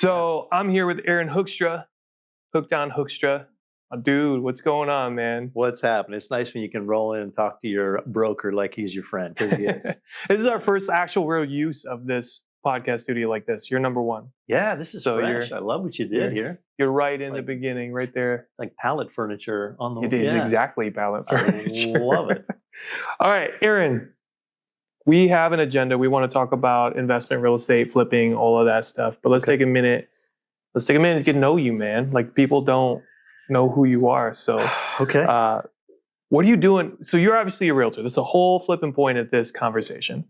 So I'm here with Arin Hoekstra, Hooked on Hoekstra. Dude, what's going on, man? What's happening? It's nice when you can roll in and talk to your broker like he's your friend, because he is. This is our first actual real use of this podcast studio like this. You're number one. Yeah, this is fresh. I love what you did here. You're right in the beginning, right there. It's like pallet furniture on the. It is exactly pallet furniture. I love it. All right, Arin, we have an agenda. We want to talk about investment, real estate, flipping, all of that stuff. But let's take a minute. Let's take a minute to get to know you, man. Like, people don't know who you are. So, what are you doing? So you're obviously a realtor. That's a whole flipping point at this conversation.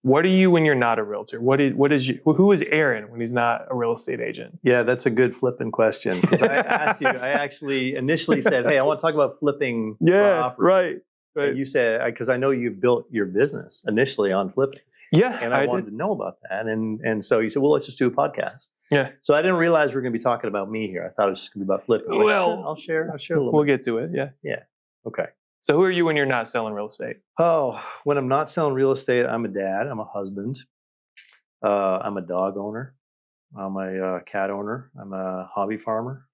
What are you when you're not a realtor? Who is Arin when he's not a real estate agent? Yeah, that's a good flipping question. Because I asked you, I actually initially said, hey, I want to talk about flipping properties. Right. And you said, because I know you built your business initially on flipping. Yeah. And I wanted to know about that. And so you said, well, let's just do a podcast. Yeah. So I didn't realize we were going to be talking about me here. I thought it was just going to be about flipping. Well, I'll share a little bit. We'll get to it. Yeah. Yeah. Okay. So who are you when you're not selling real estate? Oh, when I'm not selling real estate, I'm a dad. I'm a husband. I'm a dog owner. I'm a cat owner. I'm a hobby farmer.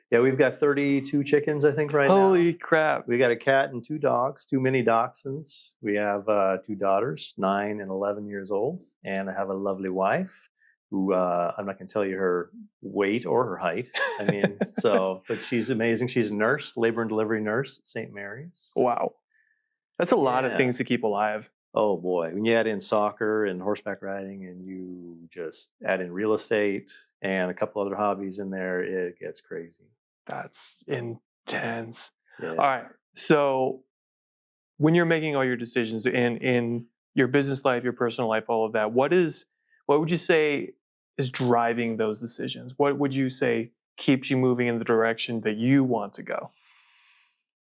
Yeah, we've got 32 chickens, I think, right now. Holy crap. We got a cat and 2 dogs, 2 mini dachshunds. We have 2 daughters, 9 and 11 years old. And I have a lovely wife who I'm not going to tell you her weight or her height. I mean, but she's amazing. She's a nurse, labor and delivery nurse at St. Mary's. Wow. That's a lot of things to keep alive. Oh boy. When you add in soccer and horseback riding and you just add in real estate and a couple other hobbies in there, it gets crazy. That's intense. Yeah. All right. So when you're making all your decisions in your business life, your personal life, all of that, what would you say is driving those decisions? What would you say keeps you moving in the direction that you want to go?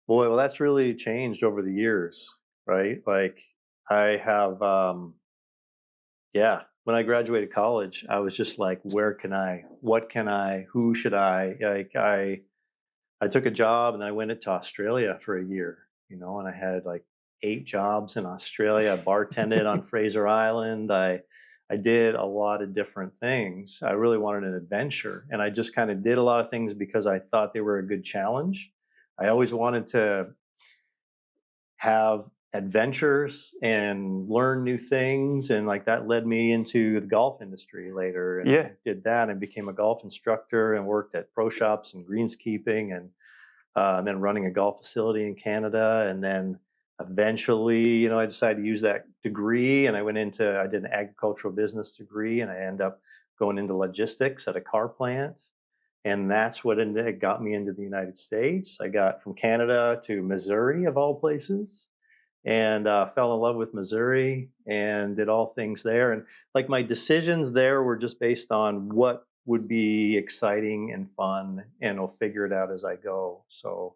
Boy, well, that's really changed over the years, right? Like I have, when I graduated college, I was just like, what can I, who should I, I took a job and I went to Australia for a year, and I had like 8 jobs in Australia. I bartended on Fraser Island. I did a lot of different things. I really wanted an adventure, and I just kind of did a lot of things because I thought they were a good challenge. I always wanted to have adventures and learn new things, and like that led me into the golf industry later. And I did that and became a golf instructor and worked at pro shops and greenskeeping and then running a golf facility in Canada. And then eventually, I decided to use that degree, and I did an agricultural business degree, and I ended up going into logistics at a car plant. And that's what got me into the United States. I got from Canada to Missouri, of all places, and fell in love with Missouri and did all things there. And like my decisions there were just based on what would be exciting and fun, and I'll figure it out as I go. So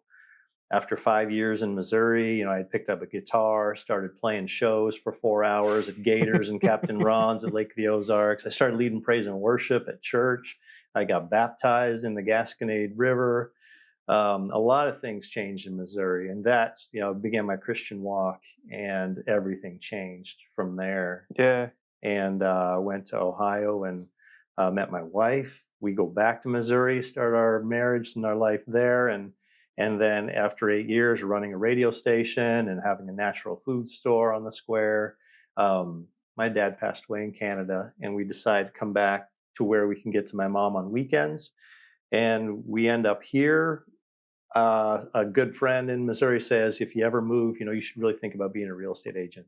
after 5 years in Missouri, I picked up a guitar, started playing shows for 4 hours at Gators and Captain Ron's at Lake of the Ozarks. I started leading praise and worship at church. I got baptized in the Gasconade River. A lot of things changed in Missouri, and that's, began my Christian walk, and everything changed from there. Yeah. And went to Ohio and met my wife. We go back to Missouri, start our marriage and our life there. And then after 8 years running a radio station and having a natural food store on the square, my dad passed away in Canada, and we decided to come back to where we can get to my mom on weekends. And we end up here. A good friend in Missouri says, if you ever move, you should really think about being a real estate agent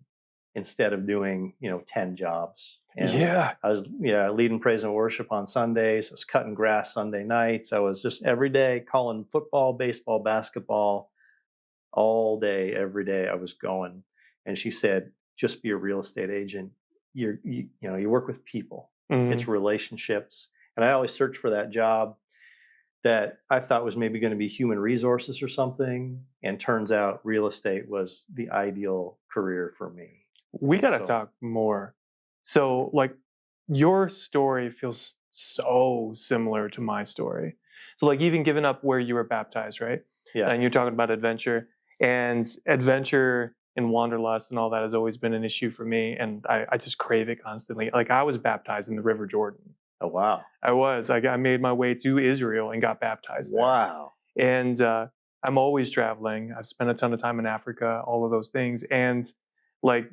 instead of doing, 10 jobs. And I was leading praise and worship on Sundays. I was cutting grass Sunday nights. I was just every day calling football, baseball, basketball, all day, every day I was going. And she said, just be a real estate agent. You work with people. Mm-hmm. It's relationships. And I always searched for that job that I thought was maybe going to be human resources or something. And turns out real estate was the ideal career for me. We got to talk more. So like your story feels so similar to my story. So like even giving up where you were baptized, right? Yeah. And you're talking about adventure, and adventure and wanderlust and all that has always been an issue for me. And I just crave it constantly. Like I was baptized in the River Jordan. Oh, wow. I made my way to Israel and got baptized there. Wow. And I'm always traveling. I've spent a ton of time in Africa, all of those things. And like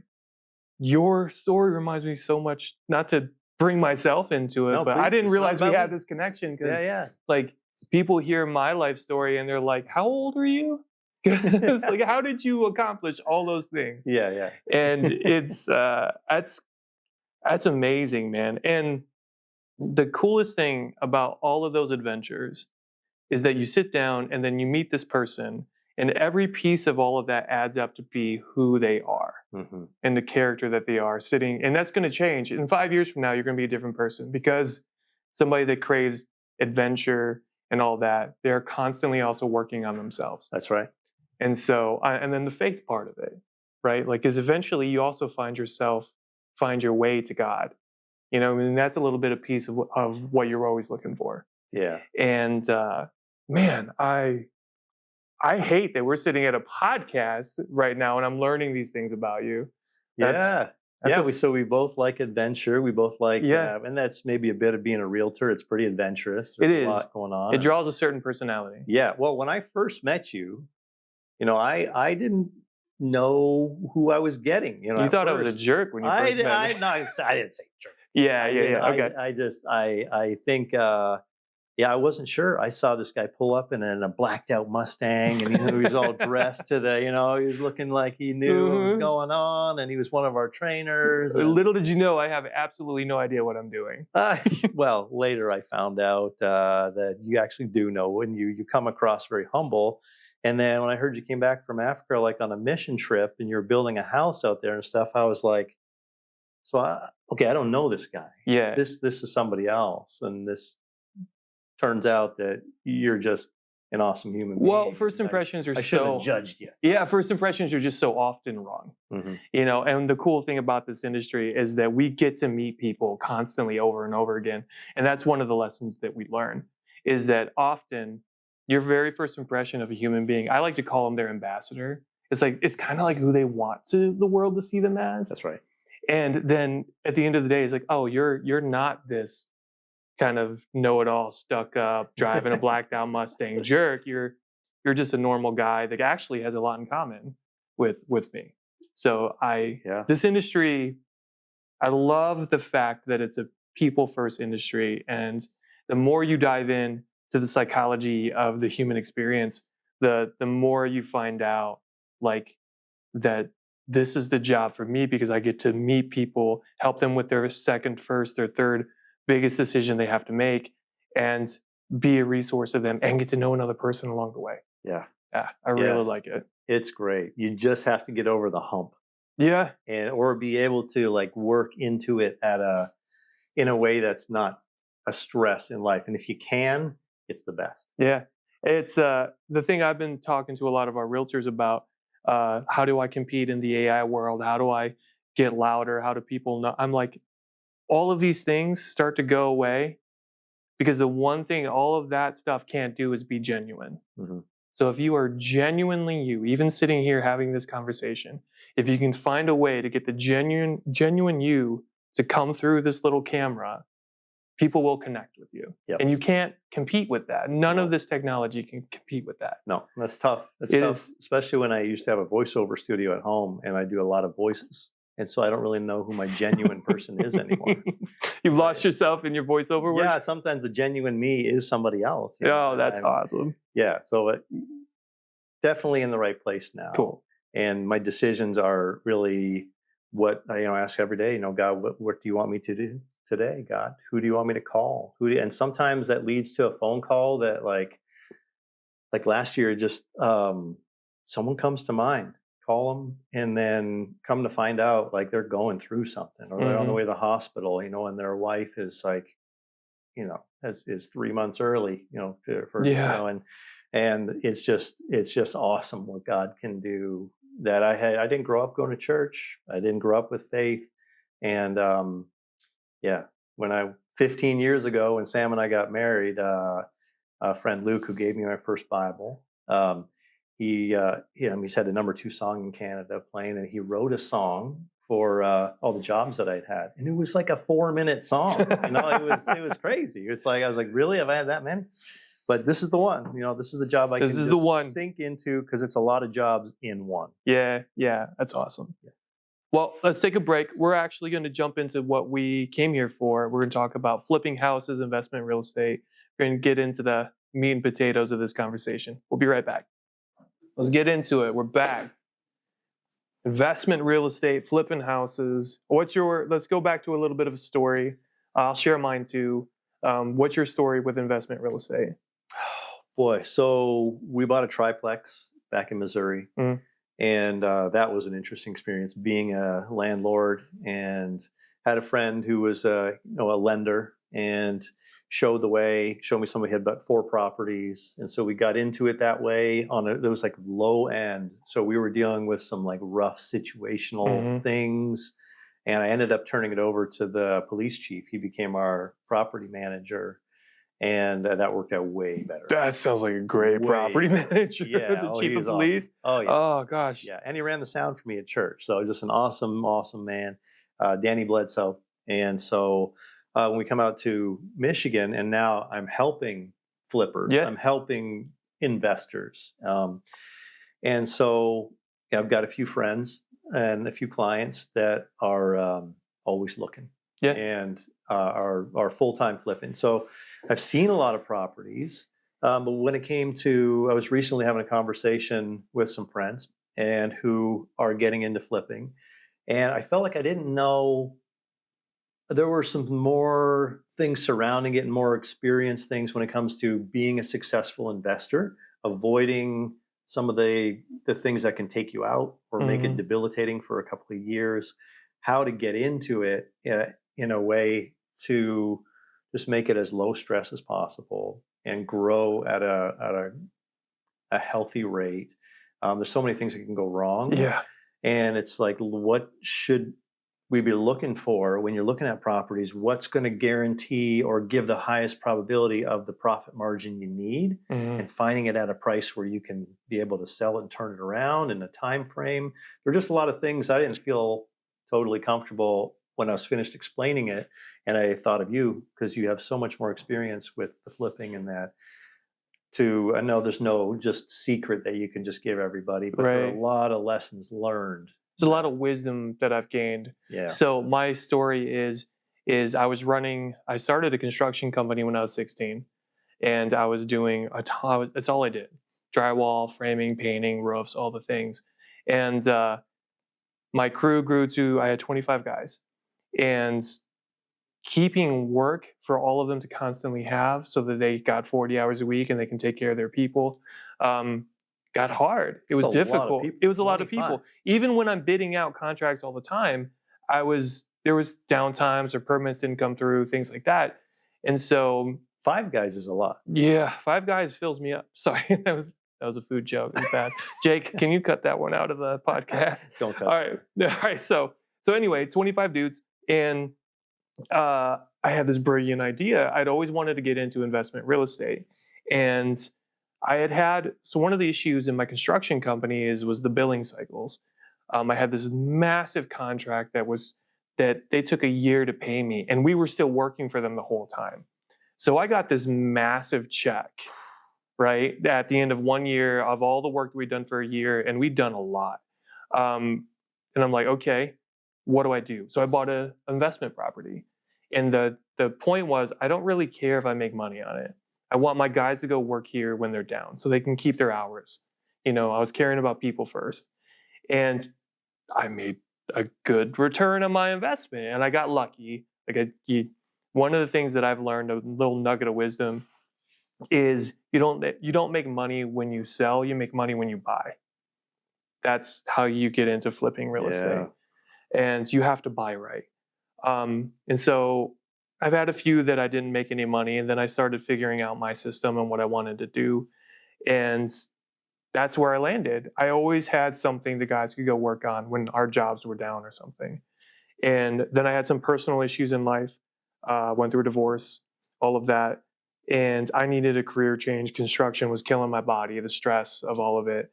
your story reminds me so much, not to bring myself into it, No, but I please. didn't It's not realize we about had me. this connection Yeah, because yeah. like people hear my life story and they're like, how old are you? It's like, how did you accomplish all those things? Yeah, yeah. And it's that's amazing, man. And the coolest thing about all of those adventures is that you sit down and then you meet this person, and every piece of all of that adds up to be who they are Hmm. and the character that they are sitting. And that's going to change. In 5 years from now, you're going to be a different person because somebody that craves adventure and all that, they're constantly also working on themselves. That's right. And so, and then the faith part of it, right? Like, is eventually you also find your way to God. You know, I mean, that's a little bit of piece of what you're always looking for. Yeah. And man, I hate that we're sitting at a podcast right now and I'm learning these things about you. That's Yeah. that's Yeah. a So we both like adventure. We both like, yeah, and that's maybe a bit of being a realtor. It's pretty adventurous. it There's a is. lot going on. It And draws a certain personality. yeah. Well, when I first met you, I didn't know who I was getting. You At thought I was a first, jerk when you first met me. no, I didn't say jerk. Yeah, I yeah, mean, yeah. Okay. I just, I think, yeah, I wasn't sure. I saw this guy pull up in a blacked out Mustang, and he was all dressed to he was looking like he knew what was Mhm. going on, and he was one of our trainers. And Little did you know, I have absolutely no idea what I'm doing. well, later I found out that you actually do know when you come across very humble. And then when I heard you came back from Africa, like on a mission trip, and you're building a house out there and stuff, I was like, okay, I don't know this guy. Yeah. This is somebody else, and this turns out that you're just an awesome human being. Well, first and impressions are I shouldn't have so judged you. yeah, first impressions are just so often wrong. Hmm. You know, and the cool thing about this industry is that we get to meet people constantly over and over again. And that's one of the lessons that we learn is that often your very first impression of a human being, I like to call them their ambassador. It's like it's kind of like who they want the world to see them as. That's right. And then at the end of the day, it's like, oh, you're not this kind of know-it-all, stuck up, driving a blacked out Mustang jerk. You're just a normal guy that actually has a lot in common with me. So Yeah. this industry, I love the fact that it's a people first industry, and the more you dive in to the psychology of the human experience, the more you find out like that this is the job for me because I get to meet people, help them with their second, first, their third biggest decision they have to make, and be a resource to them and get to know another person along the way. Yeah. Yeah, I really Yes. like it. It's great. You just have to get over the hump, Yeah, or be able to like work into it in a way that's not a stress in life. And if you can, it's the best. yeah. It's the thing I've been talking to a lot of our realtors about. How do I compete in the AI world? How do I get louder? How do people know? I'm like, all of these things start to go away because the one thing all of that stuff can't do is be genuine. Hmm. So if you are genuinely you, even sitting here having this conversation, if you can find a way to get the genuine you to come through this little camera, people will connect with you. Yep. And you can't compete with that. None No. of this technology can compete with that. No, that's tough. That's It tough, is. especially when I used to have a voiceover studio at home, and I do a lot of voices. And so I don't really know who my genuine person is anymore. You've lost yourself in your voiceover work? Yeah, sometimes the genuine me is somebody else. Oh, that's awesome. Yeah, so definitely in the right place now. Cool. And my decisions are really what I ask every day. God, what do you want me to do today? God, who do you want me to call? And sometimes that leads to a phone call that like last year, just someone comes to mind. Call them, and then come to find out like they're going through something, or they're on the way to the hospital, and their wife is like, is 3 months early, Yeah. And it's just awesome what God can do. That I didn't grow up going to church. I didn't grow up with faith, and yeah, 15 years ago when Sam and I got married, a friend Luke, who gave me my first Bible, he's had the #2 song in Canada playing, and he wrote a song for all the jobs that I'd had, and it was like a 4-minute song. It was crazy. It's like I was like, really, have I had that many? But this is the one. This is the job I This can is the just one. sink into because it's a lot of jobs in one. Yeah, that's awesome. Yeah. Well, let's take a break. We're actually going to jump into what we came here for. We're going to talk about flipping houses, investment real estate. We're going to get into the meat and potatoes of this conversation. We'll be right back. Let's get into it. We're back. Investment real estate, flipping houses. Let's go back to a little bit of a story. I'll share mine too. What's your story with investment real estate? Boy, so we bought a triplex back in Missouri. Mm. And that was an interesting experience being a landlord, and had a friend who was a lender and showed me somebody had about 4 properties. And so we got into it that way there was like low end. So we were dealing with some like rough situational things. And I ended up turning it over to the police chief. He became our property manager. And that worked out way better. That sounds like a great property manager. Yeah, the chief of police. Awesome. Oh yeah. Oh gosh. Yeah, and he ran the sound for me at church. So just an awesome, awesome man, Danny Bledsoe. And so when we come out to Michigan, and now I'm helping flippers, I'm helping investors, and so I've got a few friends and a few clients that are always looking. Yeah. And are full-time flipping. So I've seen a lot of properties, but when it came to, I was recently having a conversation with some friends and who are getting into flipping, and I felt like I didn't know, there were some more things surrounding it and more experienced things when it comes to being a successful investor, avoiding some of the things that can take you out or make it debilitating for a couple of years, how to get into it in a way to just make it as low stress as possible and grow at a healthy rate. There's so many things that can go wrong. Yeah. And it's like, what should we be looking for when you're looking at properties? What's going to guarantee or give the highest probability of the profit margin you need, and finding it at a price where you can be able to sell it and turn it around in a time frame. There are just a lot of things I didn't feel totally comfortable when I was finished explaining it. And I thought of you because you have so much more experience with the flipping and that. I know there's no just secret that you can just give everybody, but there are a lot of lessons learned. There's a lot of wisdom that I've gained. Yeah. So my story is I started a construction company when I was 16, and I was doing that's all I did. Drywall, framing, painting, roofs, all the things. And my crew grew to, I had 25 guys, and keeping work for all of them to constantly have so that they got 40 hours a week and they can take care of their people got hard. It was difficult. It was a lot of people. Even when I'm bidding out contracts all the time, there was downtimes or permits didn't come through, things like that. And so 5 guys is a lot. Yeah, 5 guys fills me up. Sorry, that was a food joke. It's bad. Jake, can you cut that one out of the podcast? Don't cut. All right. So anyway, 25 dudes, and I had this brilliant idea. I'd always wanted to get into investment real estate, and so one of the issues in my construction company was the billing cycles. I had this massive contract that they took a year to pay me, and we were still working for them the whole time. So I got this massive check, right, at the end of 1 year of all the work that we'd done for a year, and we'd done a lot. And I'm like, okay, what do I do? So I bought an investment property. And the point was, I don't really care if I make money on it. I want my guys to go work here when they're down so they can keep their hours. I was caring about people first. And I made a good return on my investment, and I got lucky. One of the things that I've learned, a little nugget of wisdom, is you don't make money when you sell, you make money when you buy. That's how you get into flipping real estate. And you have to buy right. And so I've had a few that I didn't make any money, and then I started figuring out my system and what I wanted to do. And that's where I landed. I always had something the guys could go work on when our jobs were down or something. And then I had some personal issues in life, went through a divorce, all of that. And I needed a career change. Construction was killing my body, the stress of all of it.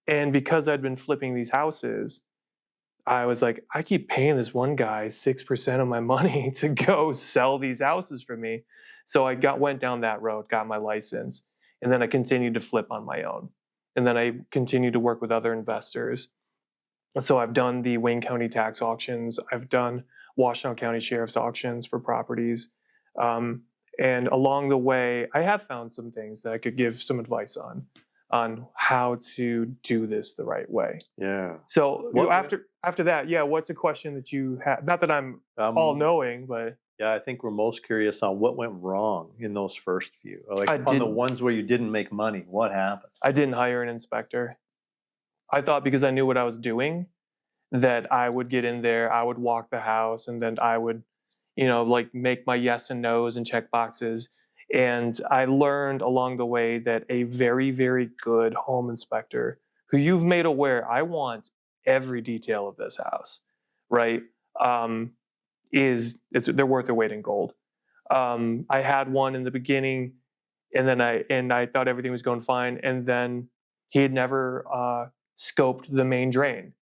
And because I'd been flipping these houses, I was like, I keep paying this one guy 6% of my money to go sell these houses for me. So I went down that road, got my license, and then I continued to flip on my own. And then I continued to work with other investors. So I've done the Wayne County tax auctions. I've done Washtenaw County Sheriff's auctions for properties. Um, and along the way, I have found some things that I could give some advice on how to do this the right way. Yeah. So What- after that, yeah, what's a question that you have? Not that I'm all knowing, but Yeah, I think we're most curious on what went wrong in those first few. Like I on the did- ones where you didn't make money, what happened? I didn't hire an inspector. I thought because I knew what I was doing that I would get in there, I would walk the house, and then I would, like make my yes and no's and check boxes. And I learned along the way that a very, very good home inspector who you've made aware, I want every detail of this house, right? They're worth their weight in gold. I had one in the beginning, and then I thought everything was going fine, and then he had never scoped the main drain.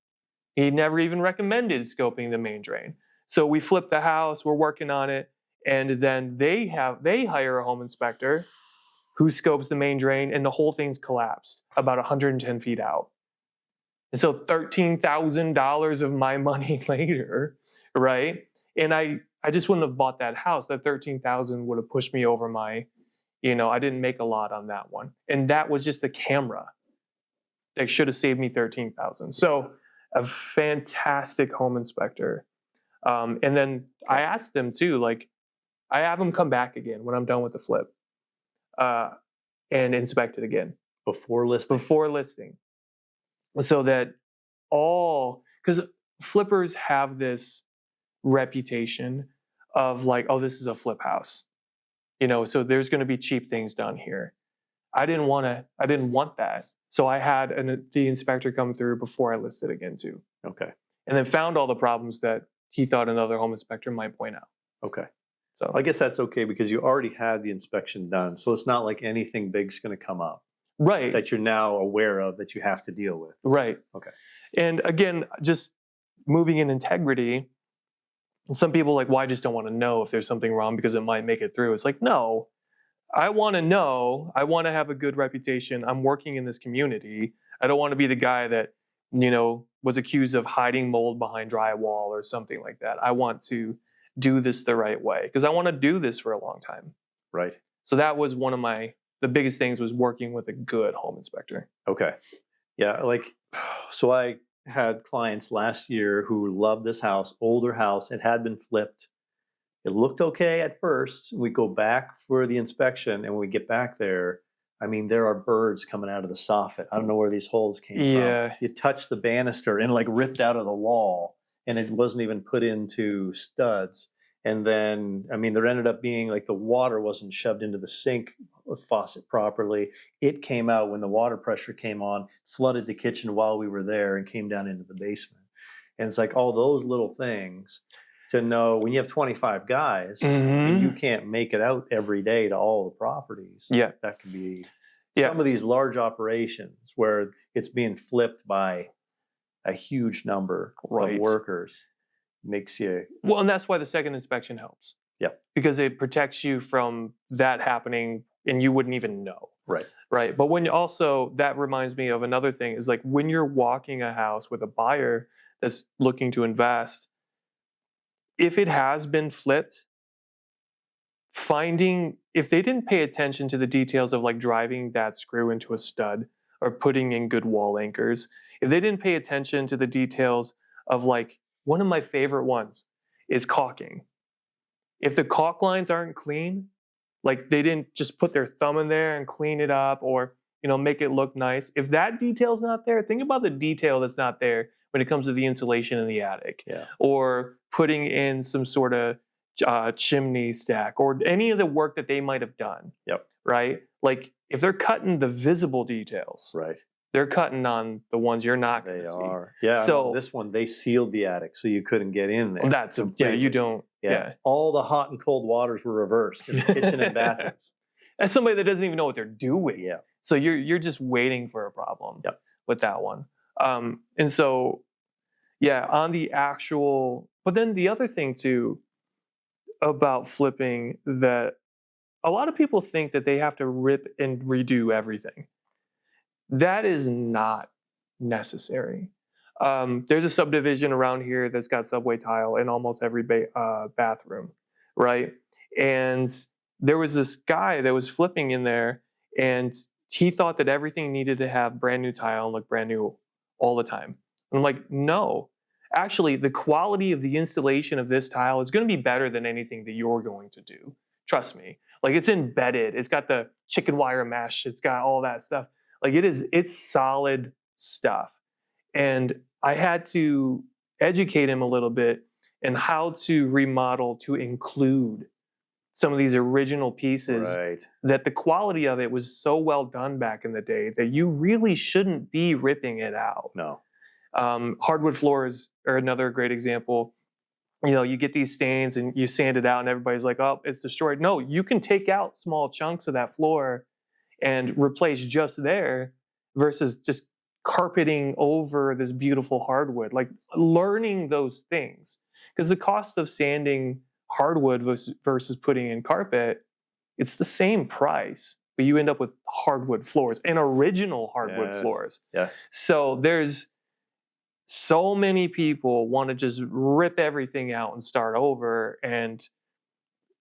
He never even recommended scoping the main drain. So we flipped the house, we're working on it, and then they hire a home inspector who scopes the main drain, and the whole thing's collapsed about 110 feet out. And so $13,000 of my money later, right? And I just wouldn't have bought that house. That 13,000 would have pushed me over my, I didn't make a lot on that one. And that was just a camera that should have saved me 13,000. So a fantastic home inspector. And then I asked them too, like I have them come back again when I'm done with the flip, and inspect it again Before listing? before listing, so that because flippers have this reputation of like, oh, this is a flip house, so there's going to be cheap things done here. I didn't want that. So I had the inspector come through before I listed again too. Okay. And then found all the problems that he thought another home inspector might point out. Okay. So I guess that's okay because you already had the inspection done. So it's not like anything big's going to come up right. that you're now aware of that you have to deal with. Right. Okay. And again, just moving in integrity, some people like, well, I just don't want to know if there's something wrong because it might make it through. It's like, no, I want to know. I want to have a good reputation. I'm working in this community. I don't want to be the guy that, was accused of hiding mold behind drywall or something like that. I want to do this the right way because I want to do this for a long time. Right. So that was one of the biggest things was working with a good home inspector. Okay. Yeah. So I had clients last year who loved this house, older house. It had been flipped. It looked okay at first. We go back for the inspection, and when we get back there, I mean, there are birds coming out of the soffit. I don't know where these holes came from. You touch the banister and like ripped out of the wall, and it wasn't even put into studs. And then, I mean, there ended up being like the water wasn't shoved into the sink faucet properly. It came out when the water pressure came on, flooded the kitchen while we were there, and came down into the basement. And it's like all those little things to know when you have 25 guys, and you can't make it out every day to all the properties. Yeah. That can be some of these large operations where it's being flipped by a huge number of workers. Makes you... Well, and that's why the second inspection helps. Yeah. Because it protects you from that happening and you wouldn't even know. Right. Right. But when that reminds me of another thing is like when you're walking a house with a buyer that's looking to invest, if it has been flipped, if they didn't pay attention to the details of like driving that screw into a stud or putting in good wall anchors, if they didn't pay attention to the details of like, one of my favorite ones is caulking. If the caulk lines aren't clean, like they didn't just put their thumb in there and clean it up or, make it look nice. If that detail's not there, think about the detail that's not there when it comes to the insulation in the attic, or putting in some sort of chimney stack or any of the work that they might have done. Yep. Right? Like if they're cutting the visible details, right, they're cutting on the ones you're not going to see. They are. Yeah. So this one, they sealed the attic so you couldn't get in there. You don't. Yeah. All the hot and cold waters were reversed in the kitchen and bathrooms. As somebody that doesn't even know what they're doing. Yeah. So you're just waiting for a problem. Yep. With that one. And so, Yeah, on the actual, but then the other thing too about flipping, that a lot of people think that they have to rip and redo everything. That is not necessary. There's a subdivision around here that's got subway tile in almost every bathroom, right? And there was this guy that was flipping in there, and he thought that everything needed to have brand new tile and look brand new all the time. And I'm like, no. Actually, the quality of the installation of this tile is going to be better than anything that you're going to do. Trust me. Like, it's embedded. It's got the chicken wire mesh. It's got all that stuff. Like, it's solid stuff. And I had to educate him a little bit in how to remodel to include some of these original pieces, Right. that the quality of it was so well done back in the day that you really shouldn't be ripping it out. No. Hardwood floors are another great example. You know, you get these stains and you sand it out and everybody's like, oh, it's destroyed. No, you can take out small chunks of that floor and replace just there versus just carpeting over this beautiful hardwood. Like, learning those things, because the cost of sanding hardwood versus putting in carpet, it's the same price, but you end up with hardwood floors and original hardwood Yes. floors. Yes. So there's so many people want to just rip everything out and start over. And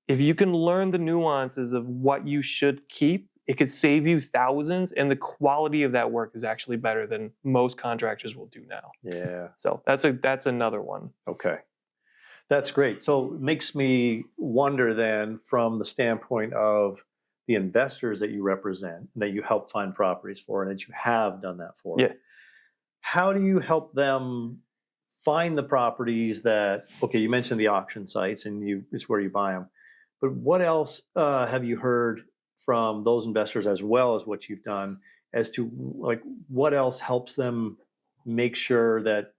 if you can learn the nuances of what you should keep, it could save you thousands, and the quality of that work is actually better than most contractors will do now. Yeah. So that's another one. Okay. That's great. So it makes me wonder then, from the standpoint of the investors that you represent, that you help find properties for, and that you have done that for. Yeah. How do you help them find the properties that, okay, you mentioned the auction sites and it's where you buy them, but what else have you heard from those investors, as well as what you've done, as to like what else helps them make sure that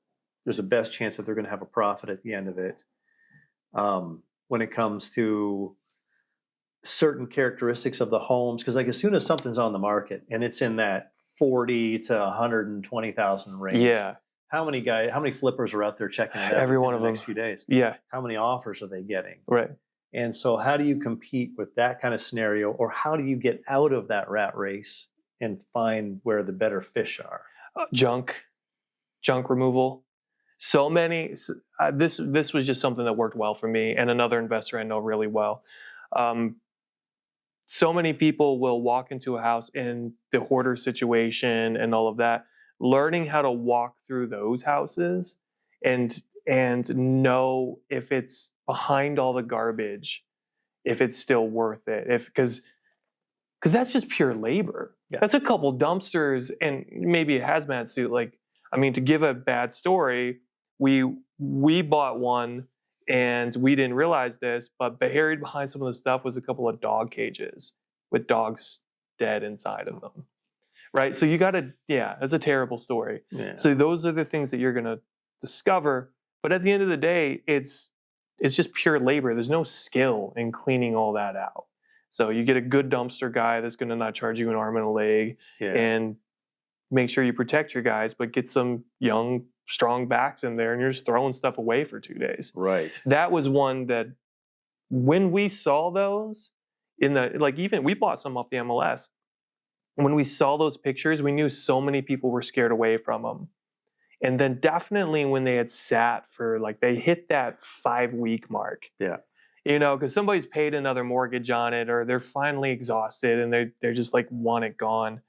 there's a best chance that they're going to have a profit at the end of it, when it comes to certain characteristics of the homes? Because like, as soon as something's on the market and it's in that 40 to 120,000 range, Yeah. how many flippers are out there checking it out Every within one the of next them. few days? Yeah. How many offers are they getting? Right. And so how do you compete with that kind of scenario, or how do you get out of that rat race and find where the better fish are? Junk removal. So many. This was just something that worked well for me and another investor I know really well. So many people will walk into a house in the hoarder situation and all of that. Learning how to walk through those houses and know if it's behind all the garbage, if it's still worth it, if because that's just pure labor. Yeah. That's a couple dumpsters and maybe a hazmat suit. Like, I mean, to give a bad story, we bought one and we didn't realize this, but buried behind some of the stuff was a couple of dog cages with dogs dead inside of them. Right? So you gotta, yeah, that's a terrible story. Yeah. So those are the things that you're gonna discover. But at the end of the day, it's just pure labor. There's no skill in cleaning all that out. So you get a good dumpster guy that's gonna not charge you an arm and a leg, Yeah. and make sure you protect your guys, but get some young, strong backs in there, and you're just throwing stuff away for 2 days. Right. That was one that, when we saw those even we bought some off the MLS. When we saw those pictures, we knew so many people were scared away from them. And then definitely when they had sat for, like, they hit that 5-week mark. Yeah. You know, because somebody's paid another mortgage on it, or they're finally exhausted and they're just like, want it gone.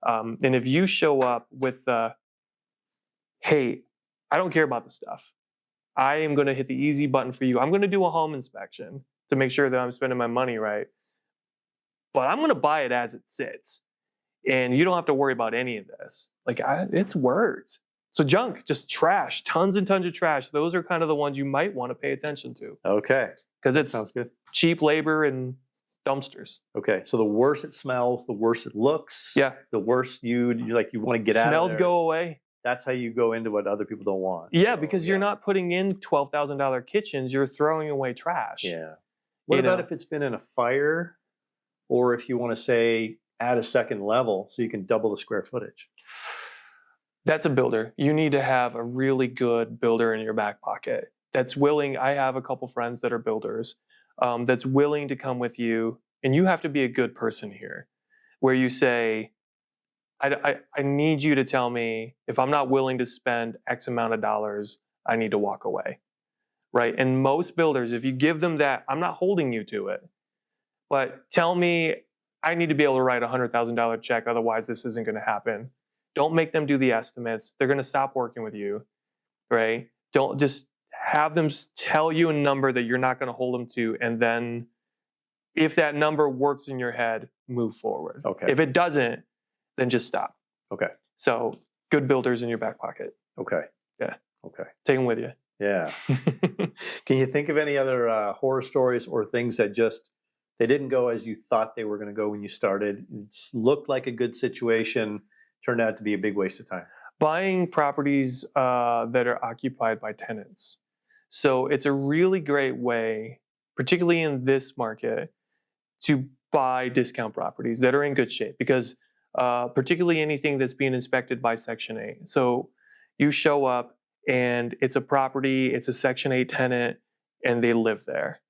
And if you show up with hey, I don't care about the stuff. I am going to hit the easy button for you. I'm going to do a home inspection to make sure that I'm spending my money right. But I'm going to buy it as it sits. And you don't have to worry about any of this. Like, it's words. So junk, just trash, tons and tons of trash. Those are kind of the ones you might want to pay attention to. Okay. Because it's Sounds good. cheap labor and dumpsters. Okay. So the worse it smells, the worse it looks. Yeah. The worse you want to get out of Smells there. go away. That's how you go into what other people don't want. Yeah, So, because you're not putting in $12,000 kitchens. You're throwing away trash. Yeah. What about if it's been in a fire, or if you want to say add a second level so you can double the square footage? That's a builder. You need to have a really good builder in your back pocket that's willing. I have a couple friends that are builders, that's willing to come with you, and you have to be a good person here, where you say, I need you to tell me if I'm not willing to spend X amount of dollars, I need to walk away, right? And most builders, if you give them that, I'm not holding you to it, but tell me I need to be able to write a $100,000 check, otherwise this isn't going to happen. Don't make them do the estimates. They're going to stop working with you, right? Don't just have them tell you a number that you're not going to hold them to, and then if that number works in your head, move forward. Okay. If it doesn't, then just stop. Okay. So good builders in your back pocket. Okay. Yeah. Okay. Take them with you. Yeah. Can you think of any other horror stories or things that just they didn't go as you thought they were going to go when you started? It looked like a good situation, turned out to be a big waste of time. Buying properties that are occupied by tenants. So it's a really great way, particularly in this market, to buy discount properties that are in good shape, because particularly anything that's being inspected by Section 8. So you show up and it's a property, it's a Section 8 tenant, and they live there.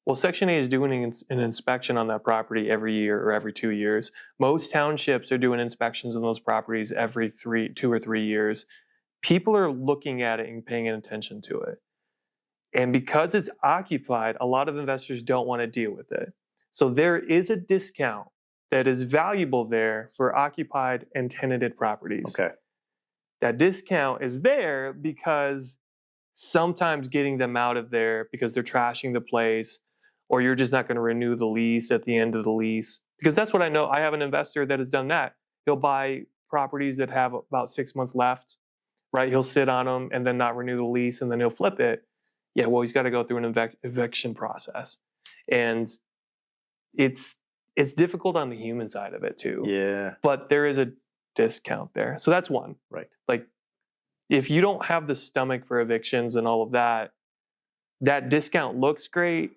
Well, Section 8 is doing an inspection on that property every year or every 2 years. Most townships are doing inspections on those properties every 2 or 3 years. People are looking at it and paying attention to it. And because it's occupied, a lot of investors don't want to deal with it. So there is a discount that is valuable there for occupied and tenanted properties. Okay. That discount is there because sometimes getting them out of there because they're trashing the place, or you're just not going to renew the lease at the end of the lease. Because that's what I know. I have an investor that has done that. He'll buy properties that have about 6 months left, right? He'll sit on them and then not renew the lease, and then he'll flip it. Yeah, well, he's got to go through an eviction process. And it's difficult on the human side of it too. Yeah. But there is a discount there. So that's one. Right. Like, if you don't have the stomach for evictions and all of that, that discount looks great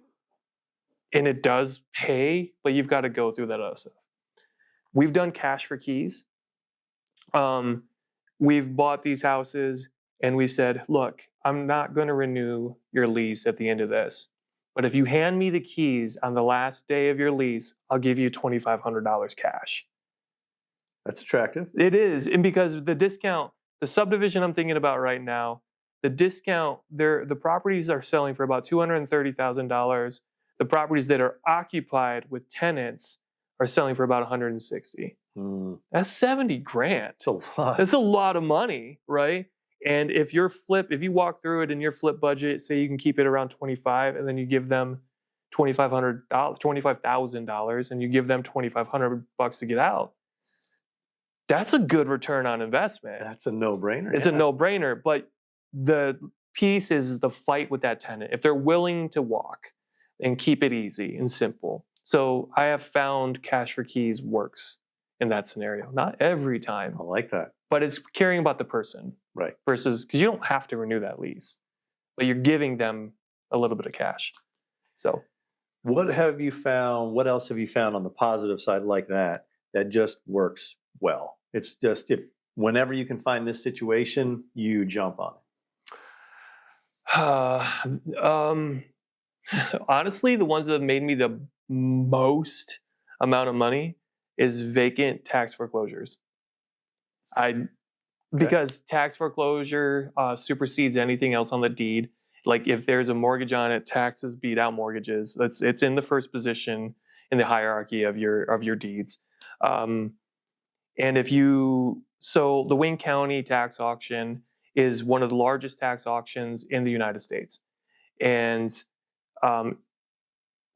and it does pay, but you've got to go through that other stuff. We've done cash for keys. We've bought these houses and we said, look, I'm not going to renew your lease at the end of this, but if you hand me the keys on the last day of your lease, I'll give you $2,500 cash. That's attractive. It is. And because the discount, the subdivision I'm thinking about right now, the discount, the properties are selling for about $230,000. The properties that are occupied with tenants are selling for about $160,000. That's $70,000. It's a lot. That's a lot of money, right? And if you walk through it in your flip budget, say you can keep it around 25, and then you give them $25,000, and you give them $2,500 to get out. That's a good return on investment. That's a no-brainer. It's a no-brainer, but the piece is the fight with that tenant. If they're willing to walk and keep it easy and simple. So I have found cash for keys works in that scenario. Not every time. I like that. But it's caring about the person. Right. Versus, because you don't have to renew that lease, but you're giving them a little bit of cash. So what have you found? What else have you found on the positive side like that just works well? It's just whenever you can find this situation, you jump on it. Honestly, the ones that have made me the most amount of money is vacant tax foreclosures. Because tax foreclosure supersedes anything else on the deed. Like if there's a mortgage on it, taxes beat out mortgages. It's in the first position in the hierarchy of your deeds. And the Wayne County tax auction is one of the largest tax auctions in the United States, and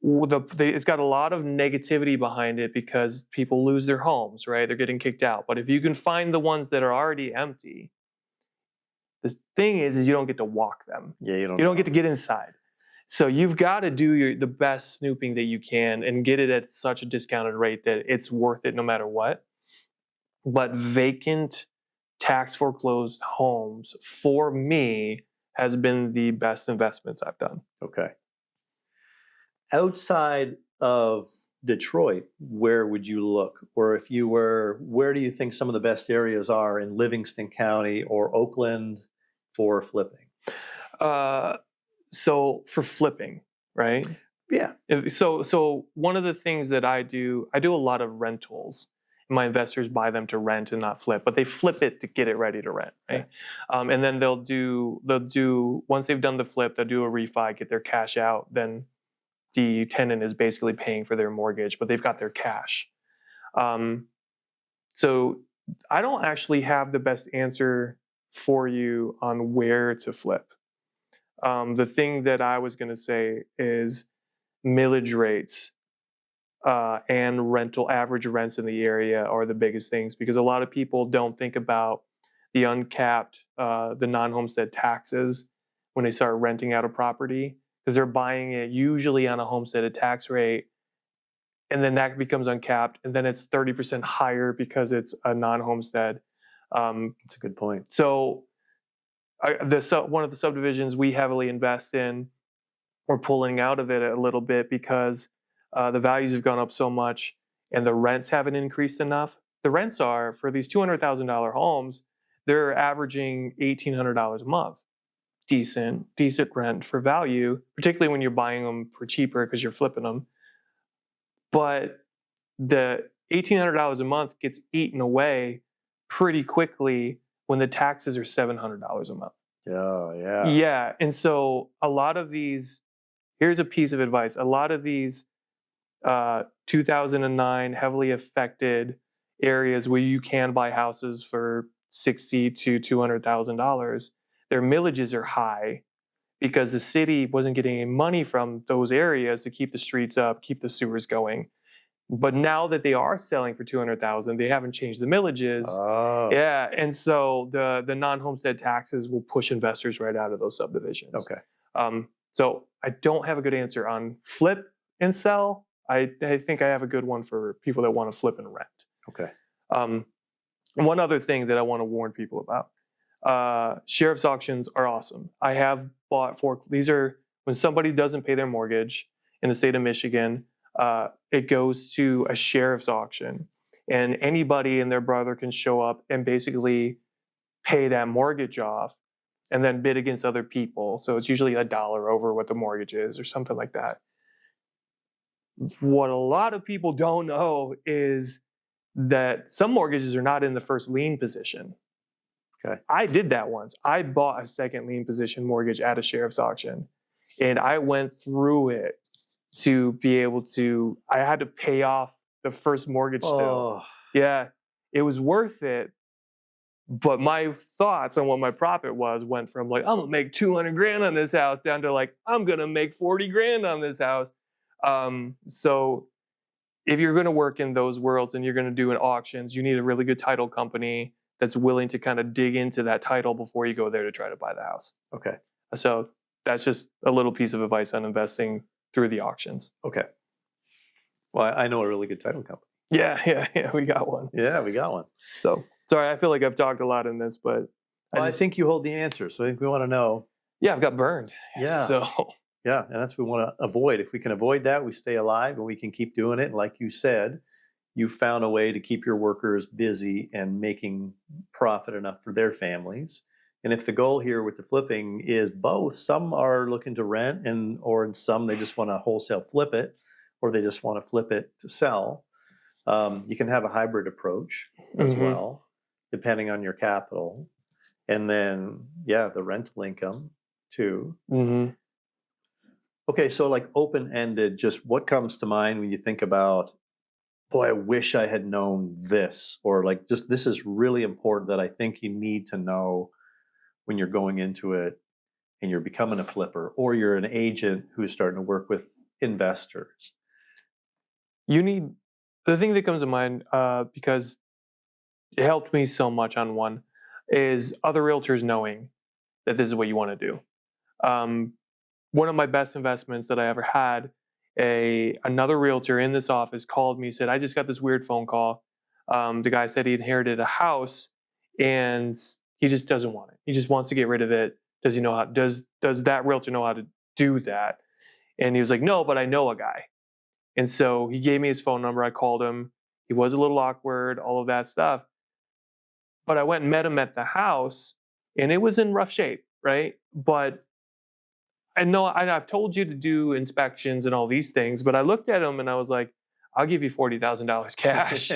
it's got a lot of negativity behind it because people lose their homes, right? They're getting kicked out. But if you can find the ones that are already empty, the thing is you don't get to walk them. Yeah, you don't get to get inside. So you've got to do the best snooping that you can and get it at such a discounted rate that it's worth it no matter what. But vacant tax foreclosed homes, for me, has been the best investments I've done. Okay. Outside of Detroit, where would you look? Or if you were, where do you think some of the best areas are in Livingston County or Oakland for flipping? So for flipping, right? Yeah. So one of the things that I do a lot of rentals. My investors buy them to rent and not flip, but they flip it to get it ready to rent, right? And then they'll do once they've done the flip, they'll do a refi, get their cash out. Then the tenant is basically paying for their mortgage, but they've got their cash. So I don't actually have the best answer for you on where to flip. The thing that I was going to say is millage rates and rental average rents in the area are the biggest things, because a lot of people don't think about the uncapped, the non-homestead taxes when they start renting out a property, because they're buying it usually on a homesteaded tax rate, and then that becomes uncapped, and then it's 30% higher because it's a non-homestead. That's a good point. So one of the subdivisions we heavily invest in, we're pulling out of it a little bit because the values have gone up so much and the rents haven't increased enough. The rents are, for these $200,000 homes, they're averaging $1,800 a month. Decent rent for value, particularly when you're buying them for cheaper because you're flipping them. But the $1,800 a month gets eaten away pretty quickly when the taxes are $700 a month. Yeah. And so a lot of these, here's a piece of advice. A lot of these 2009 heavily affected areas where you can buy houses for $60,000 to $200,000, their millages are high because the city wasn't getting any money from those areas to keep the streets up, keep the sewers going. But now that they are selling for $200,000, they haven't changed the millages. Oh. Yeah, and so the non-homestead taxes will push investors right out of those subdivisions. Okay. So I don't have a good answer on flip and sell. I think I have a good one for people that want to flip and rent. Okay. One other thing that I want to warn people about: sheriff's auctions are awesome. I have bought these are when somebody doesn't pay their mortgage in the state of Michigan. It goes to a sheriff's auction, and anybody and their brother can show up and basically pay that mortgage off and then bid against other people. So it's usually $1 over what the mortgage is or something like that. What a lot of people don't know is that some mortgages are not in the first lien position. Okay. I did that once. I bought a second lien position mortgage at a sheriff's auction, and I went through it to be able to, I had to pay off the first mortgage still. Yeah, it was worth it. But my thoughts on what my profit was went from like, I'm gonna make 200 grand on this house down to like, I'm gonna make 40 grand on this house. So if you're gonna work in those worlds and you're gonna do an auctions, you need a really good title company that's willing to kind of dig into that title before you go there to try to buy the house. Okay. So that's just a little piece of advice on investing through the auctions. Okay. Well, I know a really good title company. Yeah, we got one. Yeah, we got one. So sorry, I feel like I've talked a lot in this, but I think you hold the answer. So I think we want to know. Yeah, I've got burned. Yeah. So yeah, and that's what we want to avoid. If we can avoid that, we stay alive and we can keep doing it. And like you said, you found a way to keep your workers busy and making profit enough for their families. And if the goal here with the flipping is both, some are looking to rent or in some they just want to wholesale flip it, or they just want to flip it to sell. You can have a hybrid approach as well, depending on your capital. And then, the rental income too. Okay, so like open-ended, just what comes to mind when you think about, boy, I wish I had known this, or like just this is really important that I think you need to know when you're going into it and you're becoming a flipper, or you're an agent who's starting to work with investors? The thing that comes to mind, because it helped me so much on one, is other realtors knowing that this is what you want to do. One of my best investments that I ever had, another realtor in this office called me, said, I just got this weird phone call. The guy said he inherited a house and he just doesn't want it. He just wants to get rid of it. Does he know how? Does that realtor know how to do that? And he was like, no, but I know a guy. And so he gave me his phone number. I called him. He was a little awkward, all of that stuff. But I went and met him at the house, and it was in rough shape, right? But I know I've told you to do inspections and all these things, but I looked at him and I was like, I'll give you $40,000 cash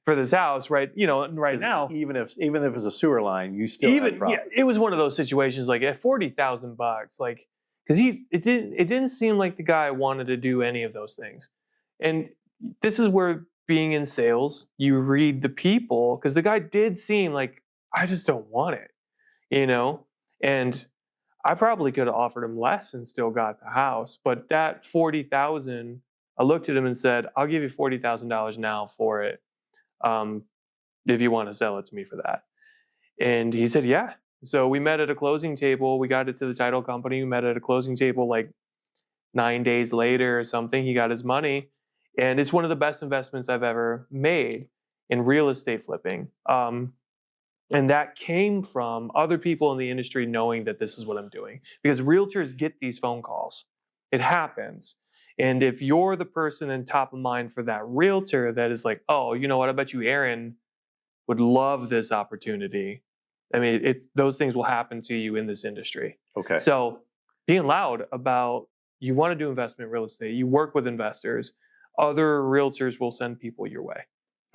for this house, right? Right 'Cause now. even if it's a sewer line, you still have Even problems. it was one of those situations like at $40,000, like because it didn't seem like the guy wanted to do any of those things, and this is where being in sales, you read the people because the guy did seem like I just don't want it, you know, and I probably could have offered him less and still got the house, but that 40,000, I looked at him and said, "I'll give you $40,000 now for it, um, if you want to sell it to me for that." And he said, "Yeah." So we met at a closing table. We got it to the title company. We met at a closing table like 9 days later or something. He got his money, and it's one of the best investments I've ever made in real estate flipping. And that came from other people in the industry knowing that this is what I'm doing because realtors get these phone calls. It happens. And if you're the person in top of mind for that realtor that is like, oh, you know what? I bet you Arin would love this opportunity. I mean, it's those things will happen to you in this industry. Okay. So being loud about you want to do investment real estate, you work with investors, other realtors will send people your way.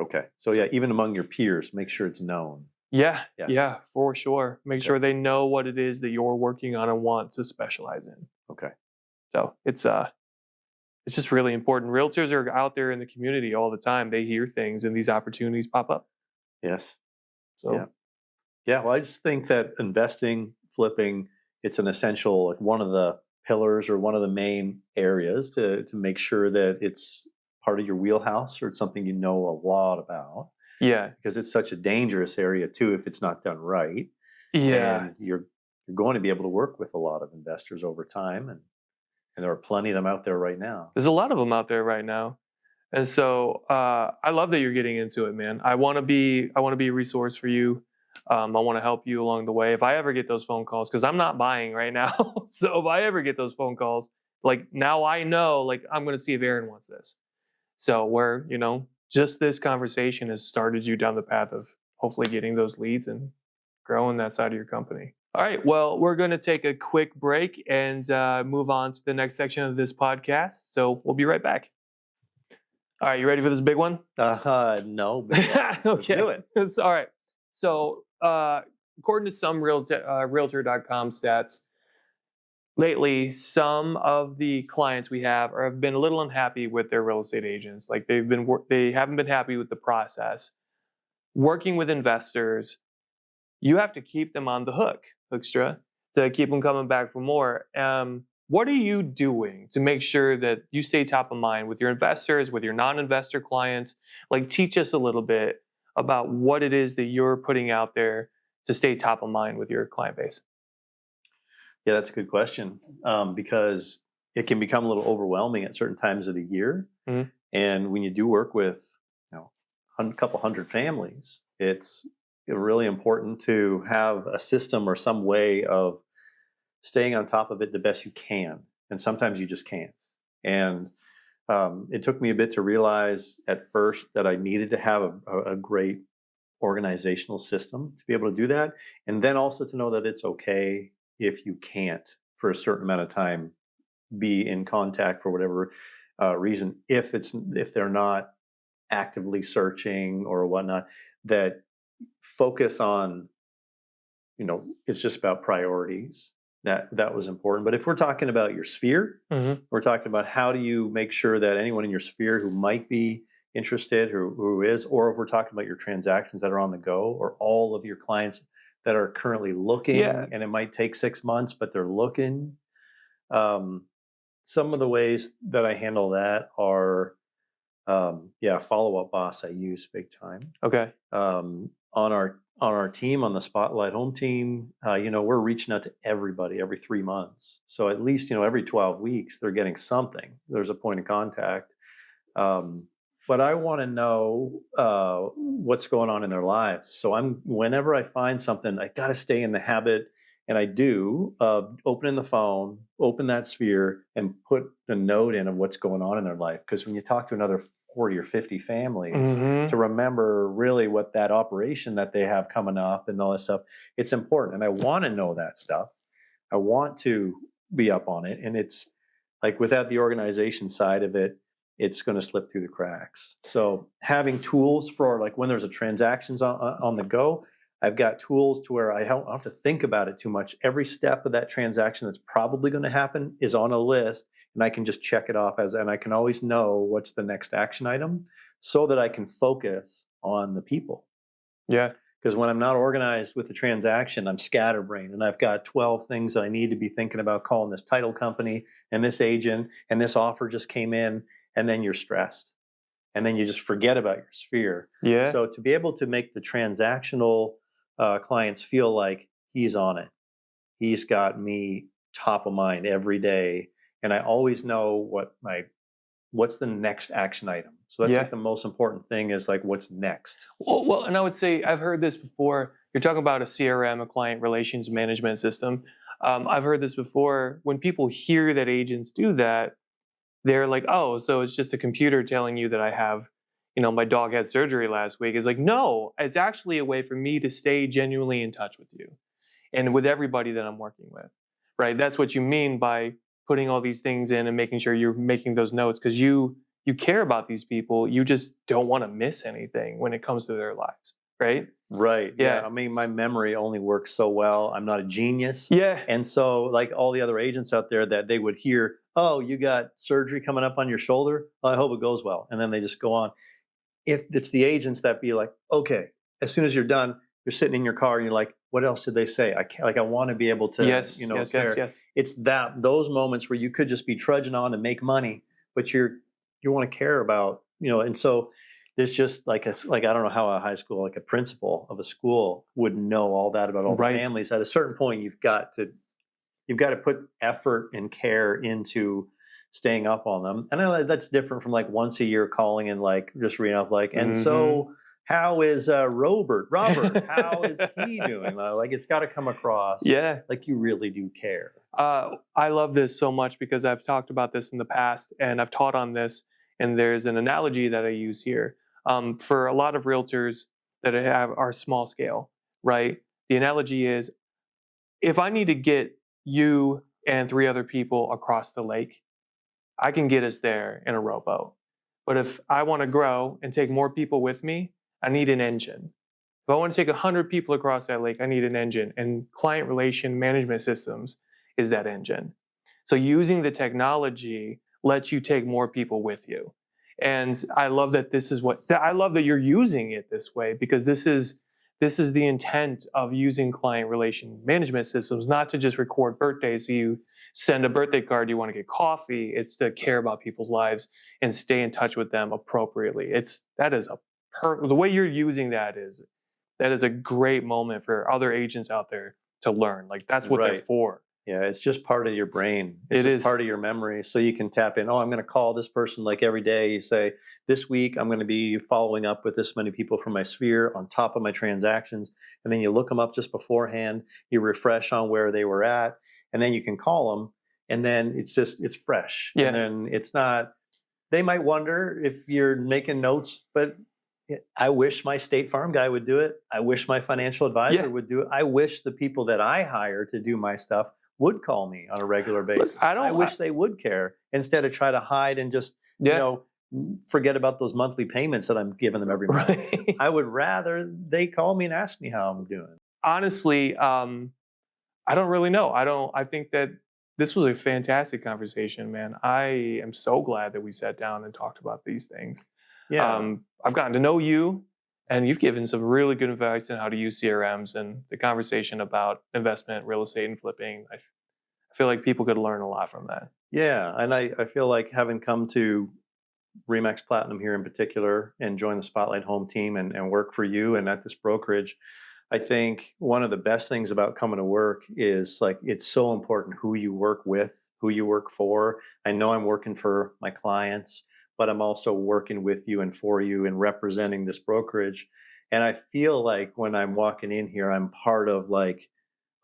Okay. So yeah, even among your peers, make sure it's known. Yeah, Yeah. yeah, for sure. Make Okay. sure they know what it is that you're working on and want to specialize in. Okay. So it's just really important. Realtors are out there in the community all the time. They hear things and these opportunities pop up. Yes. So Yeah. Yeah. Well, I just think that investing, flipping, it's an essential, like one of the pillars or one of the main areas to make sure that it's part of your wheelhouse or it's something you know a lot about yeah, because it's such a dangerous area too if it's not done right. yeah. And you're going to be able to work with a lot of investors over time, and there are plenty of them out there right now. There's a lot of them out there right now. And so I love that you're getting into it, man. I want to be a resource for you. I want to help you along the way. If I ever get those phone calls, because I'm not buying right now, so if I ever get those phone calls, like now I know, like I'm going to see if Arin wants this. So where just this conversation has started you down the path of hopefully getting those leads and growing that side of your company. All right. Well, we're going to take a quick break and move on to the next section of this podcast. So we'll be right back. All right, you ready for this big one? No, but yeah, let's do it. All right. So, according to some realtor.com stats, lately, some of the clients we have been a little unhappy with their real estate agents. Like they haven't been happy with the process. Working with investors, you have to keep them on the hook, Hoekstra, to keep them coming back for more. What are you doing to make sure that you stay top of mind with your investors, with your non-investor clients? Like, teach us a little bit about what it is that you're putting out there to stay top of mind with your client base. Yeah, that's a good question because it can become a little overwhelming at certain times of the year. Mhm. And when you do work with, a couple hundred families, it's really important to have a system or some way of staying on top of it the best you can. And sometimes you just can't. And it took me a bit to realize at first that I needed to have a great organizational system to be able to do that. And then also to know that it's okay if you can't, for a certain amount of time, be in contact for whatever reason, if they're not actively searching or whatnot, that focus on, it's just about priorities. That was important. But if we're talking about your sphere, we're talking about how do you make sure that anyone in your sphere who might be interested, who is, or if we're talking about your transactions that are on the go, or all of your clients that are currently looking, Yeah. and it might take 6 months, but they're looking. Some of the ways that I handle that are, Follow Up Boss I use big time. Okay. On our team, on the Spotlight Home team, we're reaching out to everybody every 3 months. So at least, every 12 weeks, they're getting something. There's a point of contact. But I want to know what's going on in their lives. So whenever I find something, I got to stay in the habit And I do open the phone, open that sphere, and put the note in of what's going on in their life. Because when you talk to another 40 or 50 families, to remember really what that operation that they have coming up and all that stuff, it's important. And I want to know that stuff. I want to be up on it. And it's like without the organization side of it, it's going to slip through the cracks. So having tools for like when there's a transactions on the go, I've got tools to where I don't have to think about it too much. Every step of that transaction that's probably going to happen is on a list, and I can just check it off and I can always know what's the next action item so that I can focus on the people. Yeah. Because when I'm not organized with the transaction, I'm scatterbrained and I've got 12 things that I need to be thinking about calling this title company and this agent and this offer just came in, and then you're stressed. And then you just forget about your sphere. Yeah. So to be able to make the transactional clients feel like he's on it, he's got me top of mind every day, and I always know what's the next action item. So that's like the most important thing is like what's next. Well, and I would say I've heard this before. You're talking about a CRM, a client relations management system. I've heard this before. When people hear that agents do that, they're like, "Oh, so it's just a computer telling you that I have, my dog had surgery last week." It's like, no, it's actually a way for me to stay genuinely in touch with you and with everybody that I'm working with, right? That's what you mean by putting all these things in and making sure you're making those notes because you care about these people. You just don't want to miss anything when it comes to their lives, right? Right. Yeah. Yeah. I mean, my memory only works so well. I'm not a genius. Yeah. And so, like all the other agents out there, that they would hear, "Oh, you got surgery coming up on your shoulder. Well, I hope it goes well." And then they just go on. If it's the agents that be like, "Okay, as soon as you're done, you're sitting in your car and you're like, what else did they say? I can't, like, I want to be able to, Yes. care." Yes. It's those moments where you could just be trudging on to make money, but you want to care about, and so there's just like I don't know how a high school, like a principal of a school would know all that about all the Right. families. At a certain point, you've got to put effort and care into staying up on them. And I know that's different from like once a year calling and like just reading off like, and so how is Robert? How is he doing? Like it's got to come across Yeah. like you really do care. I love this so much because I've talked about this in the past and I've taught on this. And there's an analogy that I use here for a lot of realtors that are small scale, right? The analogy is if I need to get you and 3 other people across the lake, I can get us there in a rowboat. But if I want to grow and take more people with me, I need an engine. If I want to take 100 people across that lake, I need an engine. And client relation management systems is that engine. So using the technology lets you take more people with you. And I love that I love that you're using it this way because this is the intent of using client relation management systems, not to just record birthdays. So you send a birthday card, you want to get coffee. It's to care about people's lives and stay in touch with them appropriately. The way you're using that is a great moment for other agents out there to learn. Like that's what they're for. Yeah, it's just part of your brain. It's It just is. part of your memory. So you can tap in, oh, I'm going to call this person like every day. You say, this week I'm going to be following up with this many people from my sphere on top of my transactions. And then you look them up just beforehand. You refresh on where they were at. And then you can call them. And then it's fresh. Yeah. And then it's not, they might wonder if you're making notes, but I wish my State Farm guy would do it. I wish my financial advisor would do it. I wish the people that I hire to do my stuff would call me on a regular basis. Look, I wish they would care instead of try to hide and just, forget about those monthly payments that I'm giving them every month. Right. I would rather they call me and ask me how I'm doing. Honestly, I don't really know. I think that this was a fantastic conversation, man. I am so glad that we sat down and talked about these things. Yeah. I've gotten to know you, and you've given some really good advice on how to use CRMs and the conversation about investment, real estate, and flipping. I feel like people could learn a lot from that. Yeah. And I feel like having come to Remax Platinum here in particular and join the Spotlight Home team and work for you and at this brokerage, I think one of the best things about coming to work is like it's so important who you work with, who you work for. I know I'm working for my clients, but I'm also working with you and for you and representing this brokerage. And I feel like when I'm walking in here, I'm part of like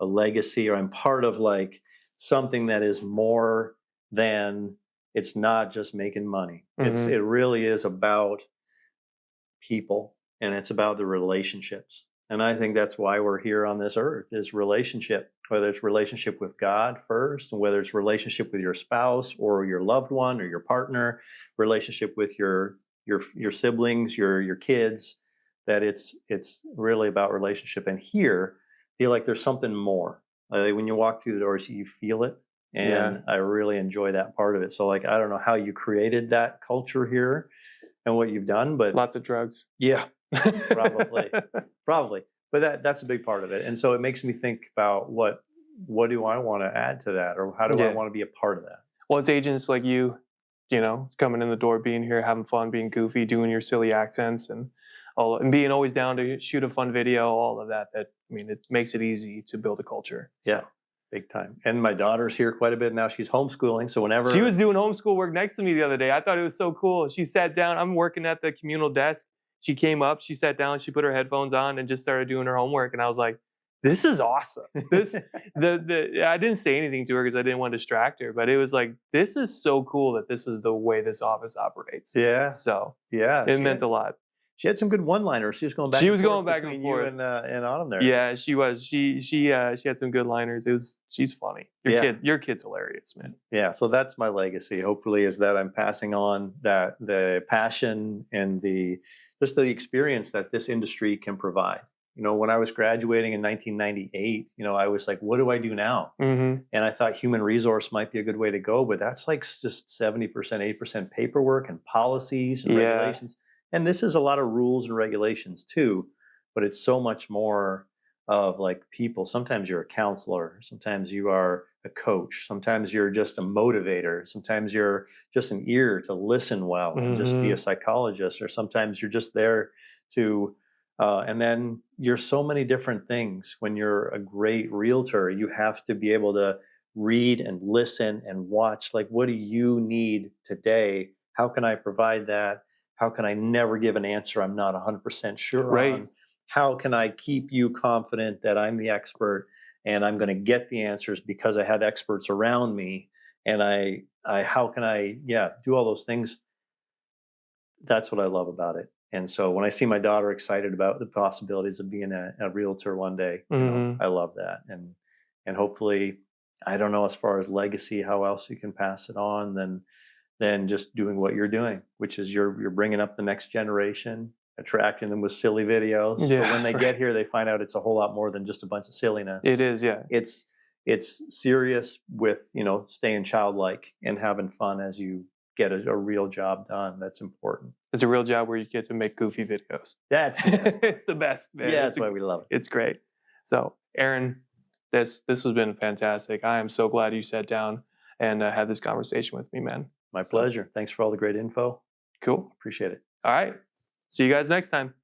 a legacy, or I'm part of like something that is more than, it's not just making money. Mhm. It really is about people, and it's about the relationships. And I think that's why we're here on this earth, is relationship, whether it's relationship with God first, and whether it's relationship with your spouse or your loved one or your partner, relationship with your siblings, your kids, that it's really about relationship. And here, I feel like there's something more. When you walk through the doors, you feel it. Yeah. And I really enjoy that part of it. So like, I don't know how you created that culture here and what you've done, but Lots of drugs. yeah, probably. Probably. But that's a big part of it. And so it makes me think about what do I want to add to that, or how do I Yeah. want to be a part of that? Well, it's agents like you know, coming in the door, being here, having fun, being goofy, doing your silly accents, and being always down to shoot a fun video, all of that. I mean, it makes it easy to build a culture. Yeah, So. big time. And my daughter's here quite a bit now. She's homeschooling, so whenever She was doing homeschool work next to me the other day. I thought it was so cool. She sat down. I'm working at the communal desk. She came up, she sat down, she put her headphones on and just started doing her homework. And I was like, this is awesome. I didn't say anything to her because I didn't want to distract her, but it was like, this is so cool that this is the way this office operates. yeah, So yeah, it meant a lot. she had some good one-liners. She was going back. She and was forth going back and between forth. you and Autumn there. Yeah, she was. She had some good liners. She's funny. Your kid's hilarious, man. Yeah, so that's my legacy. Hopefully, is that I'm passing on the passion and just the experience that this industry can provide. You know, when I was graduating in 1998, you know, I was like, what do I do now? Mm-hmm. And I thought human resource might be a good way to go, but that's like just 70%, 80% paperwork and policies and regulations. And this is a lot of rules and regulations too, but it's so much more of like people. Sometimes you're a counselor, sometimes you are a coach, sometimes you're just a motivator, sometimes you're just an ear to listen well and just be a psychologist, or sometimes you're just there to and then you're so many different things. When you're a great realtor, you have to be able to read and listen and watch, like, what do you need today? How can I provide that? How can I never give an answer I'm not 100% sure Right. on? How can I keep you confident that I'm the expert and I'm going to get the answers because I have experts around me? And how can I, do all those things? That's what I love about it. And so when I see my daughter excited about the possibilities of being a realtor one day, you know, I love that. And hopefully, I don't know, as far as legacy, how else you can pass it on than just doing what you're doing, which is you're bringing up the next generation, attracting them with silly videos. Yeah, but when they get here, they find out it's a whole lot more than just a bunch of silliness. It is, yeah. It's serious with, you know, staying childlike and having fun as you get a real job done. That's important. It's a real job where you get to make goofy videos. That's the best. It's the best, man. Yeah, that's why we love it. It's great. So, Arin, this has been fantastic. I am so glad you sat down and had this conversation with me, man. My pleasure. Thanks for all the great info. Cool. Appreciate it. All right. See you guys next time.